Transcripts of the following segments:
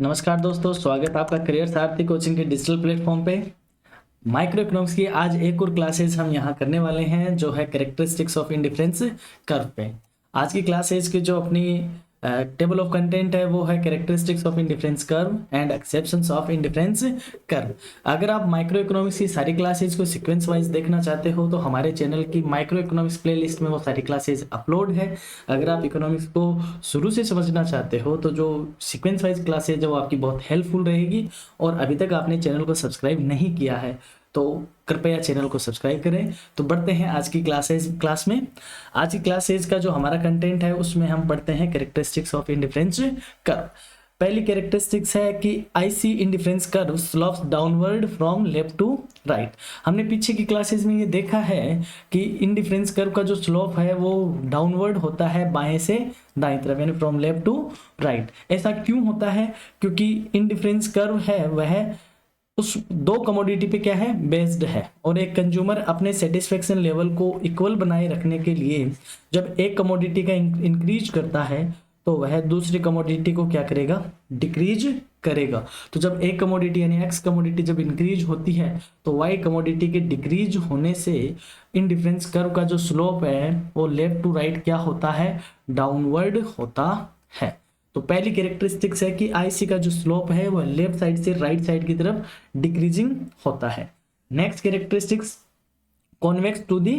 नमस्कार दोस्तों, स्वागत है आपका करियर सारथी कोचिंग के डिजिटल प्लेटफॉर्म पे। माइक्रो इकोनॉमिक्स की आज एक और क्लासेज हम यहाँ करने वाले हैं जो है कैरेक्टरिस्टिक्स ऑफ इंडिफरेंस कर्व पे। आज की क्लासेज की जो अपनी टेबल ऑफ कंटेंट है वो है characteristics of indifference curve and exceptions of indifference curve. अगर आप माइक्रो इकोनॉमिक्स की सारी क्लासेज को सीक्वेंस वाइज देखना चाहते हो तो हमारे चैनल की माइक्रो इकोनॉमिक्स प्लेलिस्ट में वो सारी क्लासेज अपलोड है। अगर आप इकोनॉमिक्स को शुरू से समझना चाहते हो तो जो सीक्वेंस वाइज क्लासेज है वो आपकी बहुत हेल्पफुल रहेगी। और अभी तक आपने चैनल को सब्सक्राइब नहीं किया है तो कृपया चैनल को सब्सक्राइब करें। तो बढ़ते हैं आज की क्लास में। आज की क्लासेज का जो हमारा कंटेंट है उसमें हम पढ़ते हैं कैरेक्टरिस्टिक्स ऑफ इंडिफरेंस कर्व। पहली कैरेक्टरिस्टिक्स है कि IC indifference curve slopes downward from left to right. हमने पीछे की क्लासेस में ये देखा है कि इंडिफरेंस कर्व का जो स्लोप है वो डाउनवर्ड होता है बाएं से दाएं तरफ, यानी फ्रॉम लेफ्ट टू राइट। ऐसा क्यों होता है? क्योंकि इंडिफरेंस कर्व है वह उस दो कमोडिटी पे क्या है, बेस्ड है। और एक कंज्यूमर अपने सेटिस्फेक्शन लेवल को इक्वल बनाए रखने के लिए जब एक कमोडिटी का इंक्रीज करता है तो वह दूसरी कमोडिटी को क्या करेगा, डिक्रीज करेगा। तो जब एक कमोडिटी यानी एक्स कमोडिटी जब इंक्रीज होती है तो वाई कमोडिटी के डिक्रीज होने से इंडिफरेंस कर्व का जो स्लोप है वो लेफ्ट टू राइट क्या होता है, डाउनवर्ड होता है। तो पहली कैरेक्टरिस्टिक्स है कि आईसी का जो स्लोप है वह लेफ्ट साइड से राइट साइड की तरफ डिक्रीजिंग होता है। Next characteristics convex to the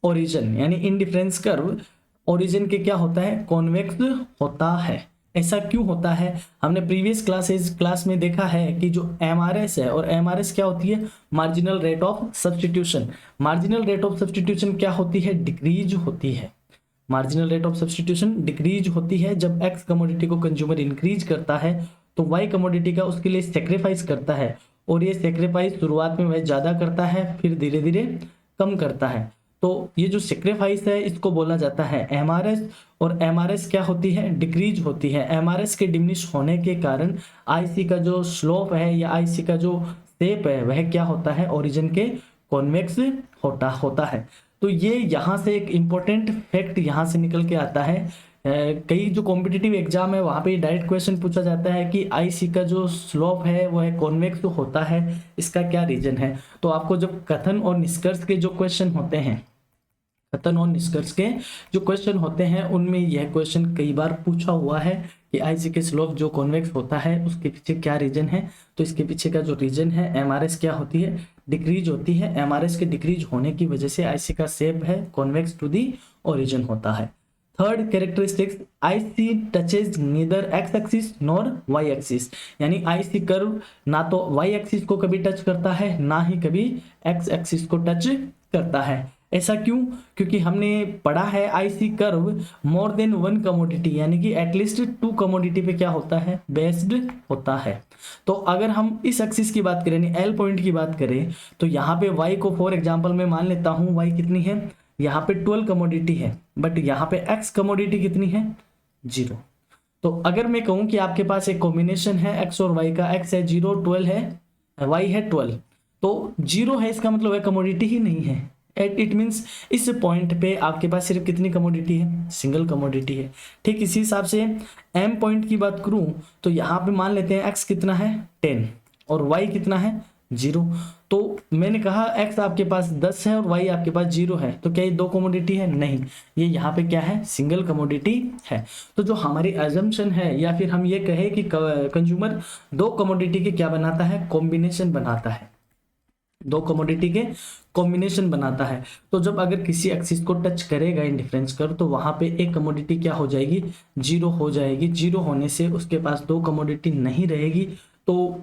origin, यानी इंडिफरेंस कर्व ओरिजिन के क्या होता है, कॉन्वेक्स होता है। ऐसा क्यों होता है? हमने प्रीवियस क्लास में देखा है कि जो एमआरएस है, और एमआरएस क्या होती है, marginal rate of substitution. Marginal rate of substitution क्या होती है, डिक्रीज होती है। Marginal rate of substitution decrease होती है जब एक्स कमोडिटी को कंज्यूमर इंक्रीज करता है तो वाई कमोडिटी का उसके लिए सेक्रीफाइस करता है। और ये सेक्रीफाइस शुरुआत में वह ज़्यादा करता है फिर धीरे धीरे कम करता है। तो ये जो सेक्रीफाइस है इसको बोला जाता है एमआरएस। और एमआरएस क्या होती है, डिक्रीज होती है। एमआरएस के डिमिनिश होने के कारण आईसी का जो स्लोप है या आईसी का जो शेप है वह क्या होता है, ओरिजिन के कॉन्वेक्स होता है। तो ये यहाँ से एक इम्पोर्टेंट फैक्ट यहाँ से निकल के आता है। कई जो कॉम्पिटिटिव एग्जाम है वहाँ पे डायरेक्ट क्वेश्चन पूछा जाता है कि आईसी का जो स्लोप है वो है कॉन्वेक्स तो होता है, इसका क्या रीजन है। तो आपको जब कथन और निष्कर्ष के जो क्वेश्चन होते हैं, कथन और निष्कर्ष के जो क्वेश्चन होते हैं उनमें यह क्वेश्चन कई बार पूछा हुआ है कि आईसी के स्लोप जो कॉन्वेक्स होता है उसके पीछे क्या रीजन है। तो इसके पीछे का जो रीजन है, एमआरएस क्या होती है, डिक्रीज होती है। एमआरएस के डिक्रीज होने की वजह से आईसी का शेप है कॉन्वेक्स टू दी ओरिजिन होता है। Third characteristics, IC touches neither X axis nor Y axis, यानी आईसी कर्व ना तो वाई एक्सिस को कभी टच करता है ना ही कभी एक्स एक्सिस को टच करता है। ऐसा क्यों? क्योंकि हमने पढ़ा है IC curve more than one commodity यानी कि एटलीस्ट टू कमोडिटी पे क्या होता है, बेस्ड होता है। तो अगर हम इस एक्सिस की बात करें, एल पॉइंट की बात करें, तो यहाँ पे वाई को फॉर एग्जाम्पल मैं मान लेता हूँ, वाई कितनी है, यहाँ पे 12 कमोडिटी है, बट यहाँ पे एक्स कमोडिटी कितनी है, 0। तो अगर मैं कहूँ कि आपके पास एक कॉम्बिनेशन है एक्स और वाई का, एक्स है 0, 12 है, वाई है 12, तो 0 है इसका मतलब है कमोडिटी ही नहीं है। इट मीन्स इस पॉइंट पे आपके पास सिर्फ कितनी कमोडिटी है, सिंगल कमोडिटी है। ठीक इसी हिसाब से एम पॉइंट की बात करूं तो यहाँ पे मान लेते हैं एक्स कितना है 10 और वाई कितना है 0। तो मैंने कहा एक्स आपके पास 10 है और वाई आपके पास 0 है, तो क्या ये दो कमोडिटी है? नहीं, ये यहाँ पे क्या है, सिंगल कमोडिटी है। तो जो हमारी अजम्पशन है या फिर हम ये कहें कि कंज्यूमर दो कमोडिटी के क्या बनाता है, कॉम्बिनेशन बनाता है, दो कमोडिटी के कॉम्बिनेशन बनाता है। तो जब अगर किसी एक्सिस को टच करेगा इंडिफरेंस कर्व तो वहां पे एक कमोडिटी क्या हो जाएगी, 0 हो जाएगी। 0 होने से उसके पास दो कमोडिटी नहीं रहेगी। तो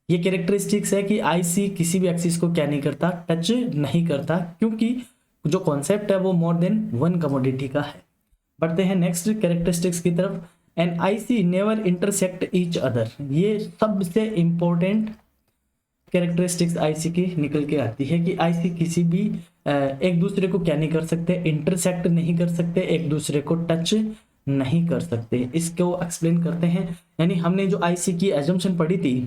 ये कैरेक्टरिस्टिक्स है कि आईसी किसी भी एक्सिस को क्या नहीं करता, टच नहीं करता, क्योंकि जो कॉन्सेप्ट है वो मोर देन वन कमोडिटी का है। बढ़ते हैं नेक्स्ट कैरेक्टरिस्टिक्स की तरफ। An IC never intersect each other, ये सबसे इंपॉर्टेंट कैरेक्टरिस्टिक्स आईसी की निकल के आती है कि आईसी किसी भी एक दूसरे को क्या नहीं कर सकते, इंटरसेक्ट नहीं कर सकते, एक दूसरे को टच नहीं कर सकते। इसको एक्सप्लेन करते हैं। यानी हमने जो आईसी की एजम्पशन पढ़ी थी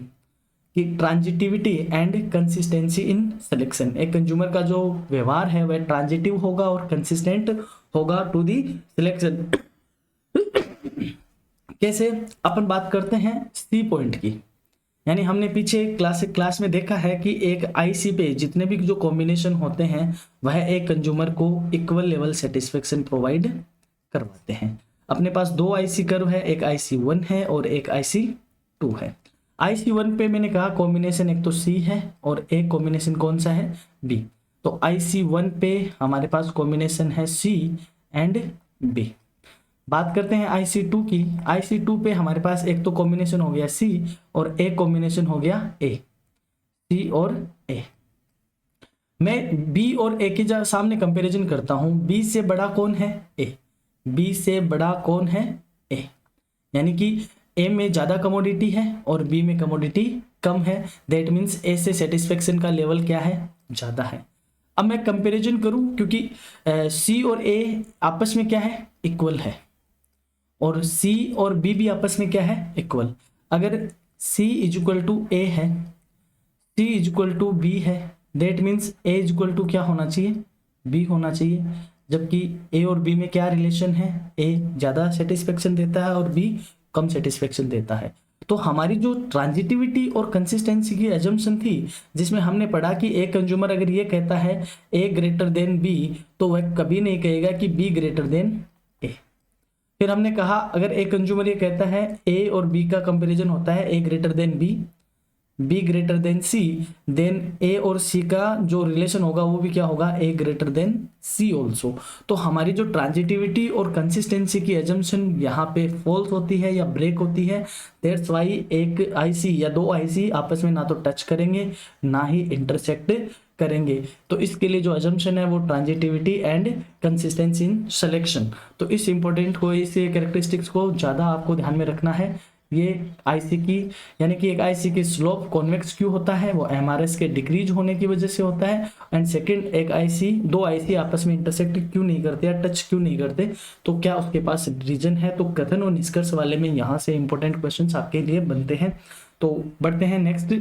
कि transitivity and consistency in selection, एक कंज्यूमर का जो व्यवहार है वह ट्रांजिटिव होगा और कंसिस्टेंट होगा टू दी सिलेक्शन कैसे? अपन बात करते हैं सी पॉइंट की, यानी हमने पीछे क्लास में देखा है कि एक आईसी पे जितने भी जो कॉम्बिनेशन होते हैं वह एक कंज्यूमर को इक्वल लेवल सेटिस्फेक्शन प्रोवाइड करवाते हैं। अपने पास दो आईसी कर्व है, एक आईसी 1 है और एक आईसी 2 है। आईसी 1 पे मैंने कहा कॉम्बिनेशन एक तो सी है और एक कॉम्बिनेशन कौन सा है? बी। तो आईसी 1 पे हमारे पास कॉम्बिनेशन है सी एंड बी। बात करते हैं आईसी 2 की। आईसी 2 पे हमारे पास एक तो कॉम्बिनेशन हो गया सी और एक कॉम्बिनेशन हो गया ए, सी और ए। मैं बी और ए के सामने कंपैरिजन करता हूं, बी से बड़ा कौन है? ए। बी से बड़ा कौन है? ए। यानी कि ए में ज्यादा कमोडिटी है और बी में कमोडिटी कम है। दैट मीन्स ए से सेटिस्फेक्शन का लेवल क्या है? ज्यादा है। अब मैं कंपैरिजन करूं, क्योंकि सी और ए आपस में क्या है? इक्वल है, और सी और बी भी आपस में क्या है? इक्वल। अगर C is equal to A है, C is equal to B है, that means A is equal to क्या होना चाहिए? बी होना चाहिए। जबकि ए और बी में क्या रिलेशन है? ए ज़्यादा सेटिस्फेक्शन देता है और बी कम सेटिस्फेक्शन देता है। तो हमारी जो ट्रांजिटिविटी और कंसिस्टेंसी की एजम्पशन थी, जिसमें हमने पढ़ा कि एक कंज्यूमर अगर ये कहता है ए ग्रेटर देन बी, तो वह कभी नहीं कहेगा कि बी ग्रेटर देन ए। फिर हमने कहा अगर एक कंज्यूमर ये कहता है ए और बी का कंपैरिजन होता है A greater than B, B greater than C, then A और सी का जो रिलेशन होगा वो भी क्या होगा? ए ग्रेटर देन सी ऑल्सो। तो हमारी जो ट्रांजिटिविटी और कंसिस्टेंसी की एजम्पशन यहाँ पे फॉल्स होती है या ब्रेक होती है। दैट्स वाई एक आईसी या दो आईसी आपस में ना तो टच करेंगे ना ही इंटरसेक्ट करेंगे। तो इसके लिए जो एजम्पशन है वो transitivity and consistency in selection. तो इस इंपॉर्टेंट को, इस कैरेक्टरिस्टिक्स को ज़्यादा आपको ध्यान में रखना है। ये आईसी की, यानी कि एक आईसी की स्लोप कॉन्वेक्स क्यों होता है? वो एमआरएस के डिक्रीज होने की वजह से होता है। एंड सेकंड, एक आईसी, दो आईसी आपस में इंटरसेक्ट क्यों नहीं करते या टच क्यों नहीं करते? तो क्या उसके पास रीजन है? तो कथन और निष्कर्ष वाले में यहाँ से इंपॉर्टेंट क्वेश्चंस आपके लिए बनते हैं। तो बढ़ते हैं नेक्स्ट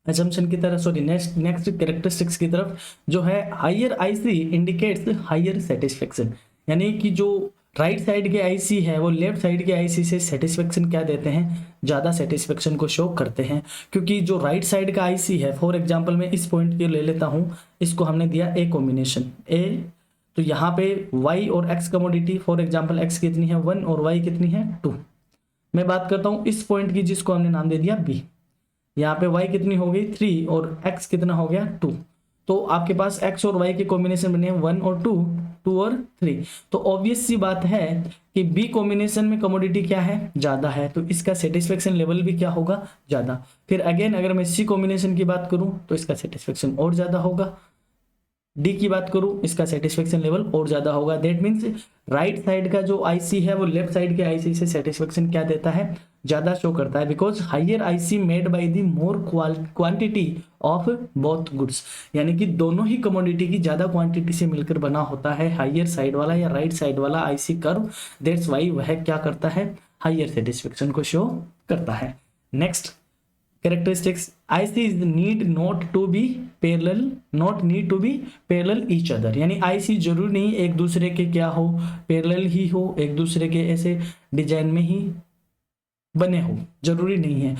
assumption की तरफ, सॉरी नेक्स्ट कैरेक्टरिस्टिक्स की तरफ, जो है higher IC indicates higher satisfaction. यानी कि जो राइट साइड के आईसी है वो लेफ्ट साइड के आईसी से सेटिस्फेक्शन क्या देते हैं? ज़्यादा सेटिस्फेक्शन को शो करते हैं। क्योंकि जो राइट साइड का आईसी है, फॉर एग्जांपल मैं इस पॉइंट के ले लेता हूँ, इसको हमने दिया ए कॉम्बिनेशन ए, तो यहाँ पे वाई और x commodity, for example x कितनी है? 1 और वाई कितनी है? 2। मैं बात करता हूँ इस पॉइंट की जिसको हमने नाम दे दिया बी। यहाँ पे y कितनी हो गई? 3 और x कितना हो गया? 2। तो आपके पास x और y के कॉम्बिनेशन बने हैं 1 और 2, 2 और 3। तो ऑब्वियस सी बात है कि b कॉम्बिनेशन में कमोडिटी क्या है? ज़्यादा है, तो इसका सेटिस्फेक्शन लेवल भी क्या होगा? ज़्यादा। फिर अगेन अगर मैं c कॉम्बिनेशन की बात करूँ तो इसका सेटिस्फेक्शन और ज़्यादा होगा। डी की बात करूं, इसका सेटिस्फेक्शन लेवल और ज्यादा होगा। दैट मीन्स राइट साइड का जो आईसी है वो लेफ्ट साइड के आईसी से सेटिस्फेक्शन क्या देता है? ज्यादा शो करता है। Because higher IC made by the more quantity of both goods, यानी कि दोनों ही कमोडिटी की ज्यादा क्वांटिटी से मिलकर बना होता है हायर साइड वाला या राइट साइड वाला आईसी कर्व। दैट्स वाई वह क्या करता है? हायर सेटिस्फेक्शन को शो करता है। Next characteristics, ICs need not to be parallel each other। यानी IC जरूरी नहीं एक दूसरे के क्या हो? पैरेलल ही हो, एक दूसरे के ऐसे डिजाइन में ही बने हो, जरूरी नहीं है।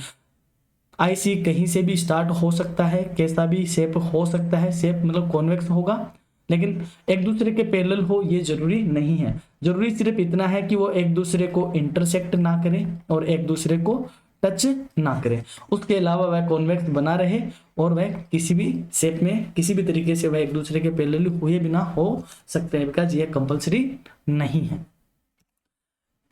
IC कहीं से भी स्टार्ट हो सकता है, कैसा भी शेप हो सकता है, शेप मतलब कॉन्वेक्स होगा, लेकिन एक दूसरे के पैरेलल हो ये जरूरी नहीं है। जरूरी सिर्फ इतना है कि वो एक दूसरे को इंटरसेक्ट ना करें और एक दूसरे को टच ना करे। उसके अलावा वह कॉन्वेक्स बना रहे और वह किसी भी शेप में, किसी भी तरीके से वह एक दूसरे के पैरेलल हुए बिना हो सकते हैं, बिकॉज ये कंपलसरी नहीं है।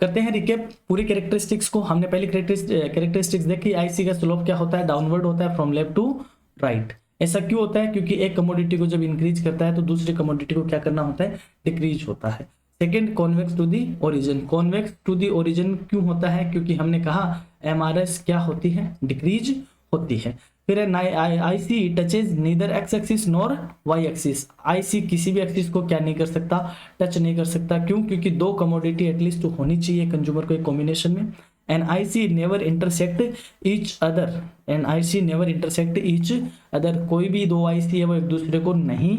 करते हैं रिकेप पूरी कैरेक्टरिस्टिक्स को। हमने पहले कैरेक्टरिस्टिक्स देखी, आईसी का स्लोप क्या होता है? डाउनवर्ड होता है, फ्रॉम लेफ्ट टू राइट। ऐसा क्यों होता है? क्योंकि एक कमोडिटी को जब इंक्रीज करता है तो दूसरी कमोडिटी को क्या करना होता है? डिक्रीज होता है। Second, convex to the origin. Convex to the origin क्यों होता है? क्योंकि हमने कहा एमआरएस क्या होती है? डिक्रीज होती है। फिर IC touches neither X axis nor Y axis. IC किसी भी एक्सिस को क्या नहीं कर सकता? टच नहीं कर सकता। क्यों? क्योंकि दो कमोडिटी एटलीस्ट तो होनी चाहिए कंज्यूमर को एक कॉम्बिनेशन में। And IC never intersect each other, and IC never intersect each other. कोई भी दो आईसी है वो एक दूसरे को नहीं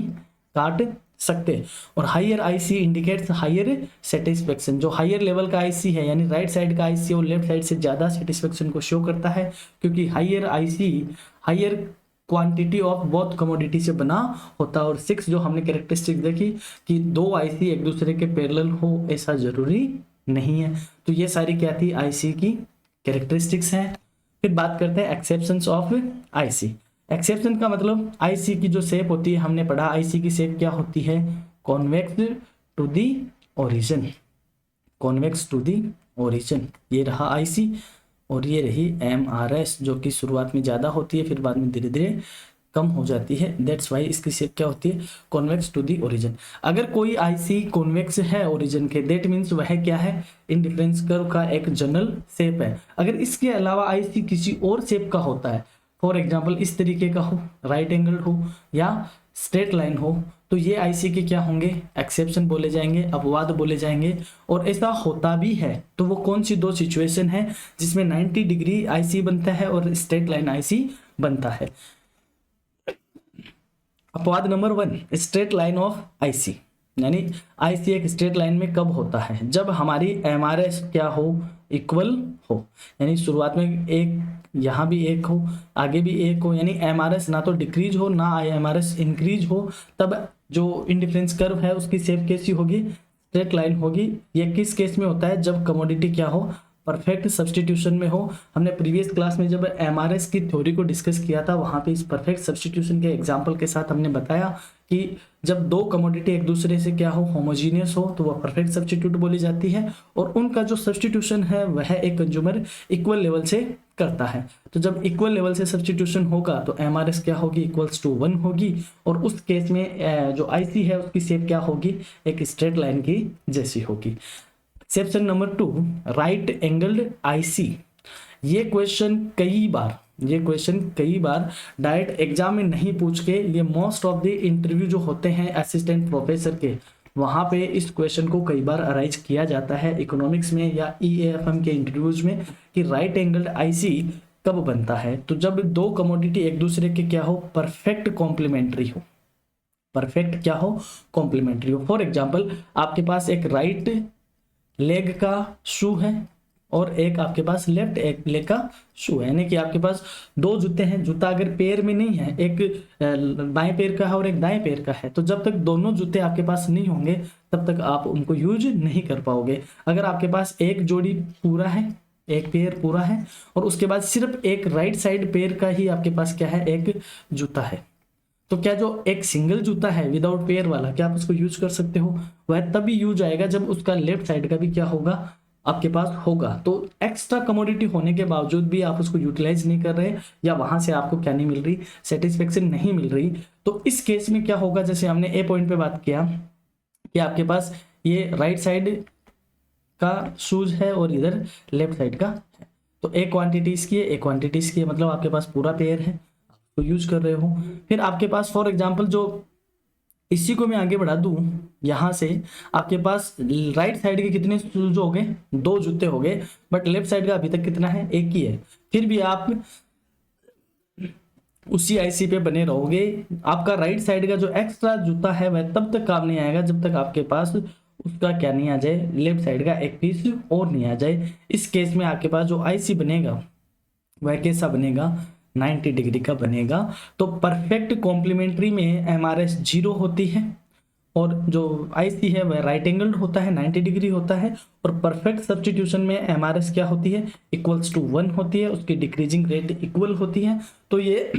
काट सकते। और higher IC indicates higher satisfaction, जो हायर लेवल का आईसी है यानी राइट साइड का आईसी वो लेफ्ट साइड से ज़्यादा सेटिस्फेक्शन को शो करता है, क्योंकि higher IC higher quantity of both commodity से बना होता है। और 6 जो हमने कैरेक्टरिस्टिक देखी कि 2 आईसी एक दूसरे के पैरेलल हो ऐसा जरूरी नहीं है। तो ये सारी क्या थी आईसी की कैरेक्टरिस्टिक्स हैं। फिर बात करते हैं एक्सेप्शंस ऑफ आईसी। एक्सेप्शन का मतलब आईसी की जो शेप होती है, हमने पढ़ा आईसी की शेप क्या होती है, convex to the origin, convex to the origin. ये रहा आईसी और ये रही एमआरएस जो कि शुरुआत में ज़्यादा होती है फिर बाद में धीरे धीरे कम हो जाती है। दैट्स वाई इसकी शेप क्या होती है, कॉन्वेक्स टू दी ओरिजिन। अगर कोई आईसी कॉन्वेक्स है ओरिजिन के, दैट मीन्स वह क्या है, इंडिफरेंस कर्व का एक जनरल शेप है। अगर इसके अलावा आईसी किसी और शेप का होता है, फॉर एग्जाम्पल इस तरीके का हो, राइट एंगल हो या स्ट्रेट लाइन हो, तो ये आईसी के क्या होंगे, एक्सेप्शन बोले जाएंगे, अपवाद बोले जाएंगे। और ऐसा होता भी है तो वो कौन सी 2 सिचुएशन है जिसमें 90 डिग्री आईसी बनता है और स्ट्रेट लाइन आईसी बनता है। अपवाद number 1, straight line of IC, यानी आईसी एक स्ट्रेट लाइन में कब होता है, जब हमारी एमआरएस क्या हो, इक्वल हो, यानी शुरुआत में एक, यहाँ भी एक हो, आगे भी एक हो, यानी एमआरएस ना तो डिक्रीज हो ना एमआरएस इंक्रीज हो, तब जो इंडिफरेंस कर्व है उसकी शेप कैसी होगी, स्ट्रेट लाइन होगी। ये किस केस में होता है, जब कमोडिटी क्या हो, परफेक्ट सब्स्टिट्यूशन में हो। हमने प्रीवियस क्लास में जब एमआरएस की थ्योरी को डिस्कस किया था वहाँ पे इस परफेक्ट सब्स्टिट्यूशन के एग्जांपल के साथ हमने बताया कि जब 2 कमोडिटी एक दूसरे से क्या हो, होमोजीनियस हो, तो वह परफेक्ट सब्स्टिट्यूट बोली जाती है। और उनका जो सब्स्टिट्यूशन है वह एक कंज्यूमर इक्वल लेवल से करता है। तो जब इक्वल लेवल से सब्स्टिट्यूशन होगा तो एमआरएस क्या होगी, इक्वल्स टू 1 होगी। और उस केस में जो आईसी है उसकी शेप क्या होगी, एक स्ट्रेट लाइन की जैसी होगी। Exception number 2, right angled IC. ये क्वेश्चन कई बार डायरेक्ट एग्जाम में नहीं पूछ के, ये मोस्ट ऑफ द इंटरव्यू जो होते हैं असिस्टेंट प्रोफेसर के, वहाँ पे इस क्वेश्चन को कई बार अराइज किया जाता है इकोनॉमिक्स में या ईएएफएम के इंटरव्यूज में कि राइट एंगल्ड आईसी कब बनता है। तो जब 2 कमोडिटी एक दूसरे के क्या हो, परफेक्ट कॉम्प्लीमेंट्री हो, परफेक्ट क्या हो, कॉम्प्लीमेंट्री हो। फॉर एग्जाम्पल आपके पास एक राइट लेग का शू है और एक आपके पास लेफ्ट एक लेग का शू है, यानी कि आपके पास 2 जूते हैं। जूता अगर पैर में नहीं है, एक बाएं पैर का है और एक दाएं पैर का है, तो जब तक दोनों जूते आपके पास नहीं होंगे तब तक आप उनको यूज नहीं कर पाओगे। अगर आपके पास एक जोड़ी पूरा है, एक पैर पूरा है और उसके बाद सिर्फ एक राइट साइड पैर का ही आपके पास क्या है, एक जूता है, तो क्या जो एक सिंगल जूता है विदाउट पेयर वाला, क्या आप उसको यूज कर सकते हो, वह तभी यूज आएगा जब उसका लेफ्ट साइड का भी क्या होगा, आपके पास होगा। तो एक्स्ट्रा कमोडिटी होने के बावजूद भी आप उसको यूटिलाइज नहीं कर रहे या वहां से आपको क्या नहीं मिल रही, सेटिस्फेक्शन नहीं मिल रही, तो इस केस में क्या होगा, जैसे हमने ए पॉइंट पे बात किया कि आपके पास ये राइट साइड का शूज है और इधर लेफ्ट साइड का है, तो एक क्वांटिटी इसकी है, एक क्वांटिटी इसकी है, मतलब आपके पास पूरा पेयर है तो यूज कर रहे हो। फिर आपके पास फॉर एग्जांपल जो इसी को मैं आगे बढ़ा दूं, यहां से आपके पास राइट साइड के कितने शूज हो गए, 2 जूते हो गए, बट लेफ्ट साइड का अभी तक कितना है, एक ही है। फिर भी आप उसी आईसी पे बने रहोगे। आपका राइट साइड का जो एक्स्ट्रा जूता है वह तब तक काम नहीं आएगा जब तक आपके पास उसका क्या नहीं आ जाए, लेफ्ट साइड का एक पीस और नहीं आ जाए। इस केस में आपके पास जो आईसी बनेगा वह कैसा बनेगा, 90 डिग्री का बनेगा। तो परफेक्ट कॉम्प्लीमेंट्री में एमआरएस 0 होती है और जो आईसी है वह राइट एंगल्ड होता है, 90 डिग्री होता है। और परफेक्ट सब्स्टिट्यूशन में एमआरएस क्या होती है, इक्वल्स टू 1 होती है, उसकी डिक्रीजिंग रेट इक्वल होती है। तो ये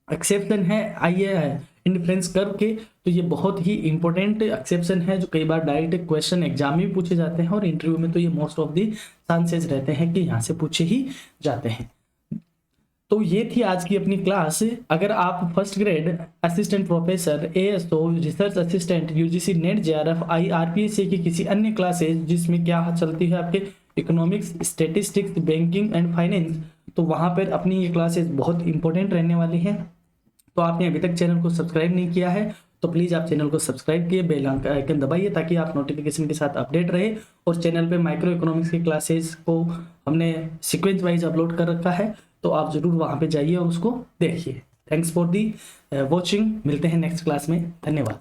एक्सेप्शन है आइए इंडिफरेंस कर्व के, तो ये बहुत ही इंपॉर्टेंट एक्सेप्शन है जो कई बार डायरेक्ट क्वेश्चन एग्जाम में पूछे जाते हैं और इंटरव्यू में तो ये मोस्ट ऑफ दी चांसेस रहते हैं कि यहाँ से पूछे ही जाते हैं। तो ये थी आज की अपनी क्लास। अगर आप first grade assistant professor, ASO, research assistant, UGC NET, JRF, IRPSC की किसी अन्य क्लासेस जिसमें क्या चलती है आपके economics, statistics, banking and finance, तो वहाँ पर अपनी ये क्लासेस बहुत इंपॉर्टेंट रहने वाली हैं। तो आपने अभी तक चैनल को सब्सक्राइब नहीं किया है तो प्लीज़ आप चैनल को सब्सक्राइब किए, बेल आइकन दबाइए ताकि आप नोटिफिकेशन के साथ अपडेट रहे। और चैनल पे माइक्रो इकोनॉमिक्स की क्लासेस को हमने सीक्वेंस वाइज अपलोड कर रखा है, तो आप जरूर वहाँ पे जाइए और उसको देखिए। थैंक्स फॉर दी वॉचिंग, मिलते हैं नेक्स्ट क्लास में, धन्यवाद।